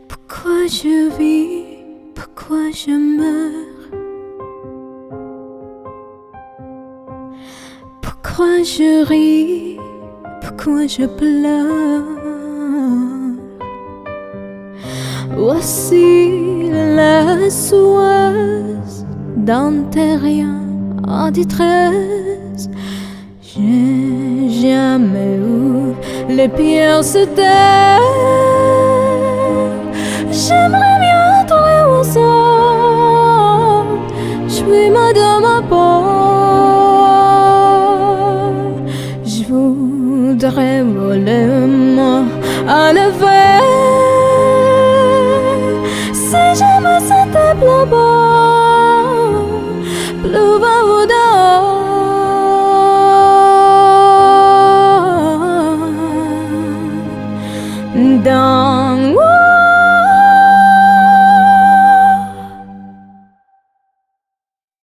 Pourquoi je vis, pourquoi je meurs, pourquoi je ris, pourquoi je pleure. Voici la soueuse d'un terrien en détresse. J'ai jamais eu les pierres se taire. J'aimerais bien trouver mon sort. Je suis madame à part. Je voudrais voler moi à l'envers. Si jamais c'était plus beau, plus bas au dehors. Dans